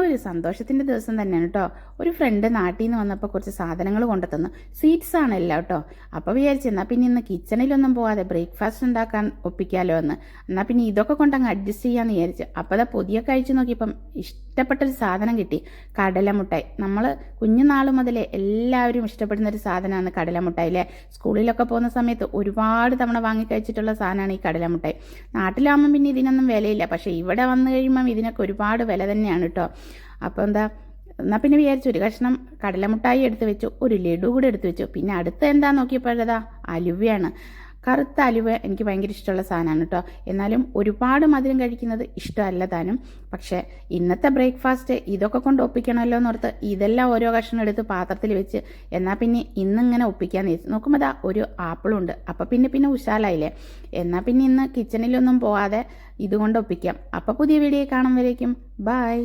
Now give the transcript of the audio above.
ഒരു സന്തോഷത്തിൻ്റെ ദിവസം തന്നെയാണ് കേട്ടോ. ഒരു ഫ്രണ്ട് നാട്ടിൽ നിന്ന് വന്നപ്പോൾ കുറച്ച് സാധനങ്ങൾ കൊണ്ടുതന്നു. സ്വീറ്റ്സ് ആണ് എല്ലാം കേട്ടോ. അപ്പോൾ വിചാരിച്ചു എന്നാൽ പിന്നെ ഇന്ന് കിച്ചണിലൊന്നും പോകാതെ ബ്രേക്ക്ഫാസ്റ്റ് ഉണ്ടാക്കാൻ ഒപ്പിക്കാമല്ലോ എന്ന്. എന്നാൽ പിന്നെ ഇതൊക്കെ കൊണ്ടങ്ങ് അഡ്ജസ്റ്റ് ചെയ്യാമെന്ന് വിചാരിച്ചു. അപ്പോൾ അതാ പുതിയ കഴിച്ച് നോക്കിയപ്പം ഇഷ്ടപ്പെട്ടൊരു സാധനം കിട്ടി. കടലമുട്ടായി. നമ്മൾ കുഞ്ഞുനാൾ മുതലേ എല്ലാവരും ഇഷ്ടപ്പെടുന്ന ഒരു സാധനമാണ് കടലമുട്ടായി അല്ലേ. സ്കൂളിലൊക്കെ പോകുന്ന സമയത്ത് ഒരുപാട് തവണ വാങ്ങി കഴിച്ചിട്ടുള്ള സാധനമാണ് ഈ കടലമുട്ടായി. നാട്ടിലാകുമ്പം പിന്നെ ഇതിനൊന്നും വിലയില്ല, പക്ഷേ ഇവിടെ വന്നു കഴിയുമ്പം ഇതിനൊക്കെ ഒരുപാട് വില തന്നെയാണ് കേട്ടോ. അപ്പോൾ എന്നാൽ പിന്നെ വിചാരിച്ചു ഒരു കഷ്ണം കടലമുട്ടായി എടുത്ത് വെച്ചു, ഒരു ലഡു കൂടെ എടുത്ത് വെച്ചു. പിന്നെ അടുത്ത് എന്താ നോക്കിയപ്പോഴതാ അലുവയാണ്. കറുത്ത അലുവ എനിക്ക് ഭയങ്കര ഇഷ്ടമുള്ള സാധനമാണ് കേട്ടോ. എന്നാലും ഒരുപാട് മധുരം കഴിക്കുന്നത് ഇഷ്ടമല്ല താനും. പക്ഷേ ഇന്നത്തെ ബ്രേക്ക്ഫാസ്റ്റ് ഇതൊക്കെ കൊണ്ട് ഒപ്പിക്കണമല്ലോ എന്നോർത്ത് ഇതെല്ലാം ഓരോ കഷ്ണം എടുത്ത് പാത്രത്തിൽ വെച്ച് എന്നാൽ പിന്നെ ഇന്നിങ്ങനെ ഒപ്പിക്കാമെന്ന് വെച്ചു. നോക്കുമ്പോൾ അതാ ഒരു ആപ്പിളുണ്ട്. അപ്പം പിന്നെ ഉഷാലായില്ലേ. എന്നാൽ പിന്നെ ഇന്ന് കിച്ചണിലൊന്നും പോവാതെ ഇതുകൊണ്ട് ഒപ്പിക്കാം. അപ്പോൾ പുതിയ വീഡിയോ കാണുമ്പോഴേക്കും ബൈ.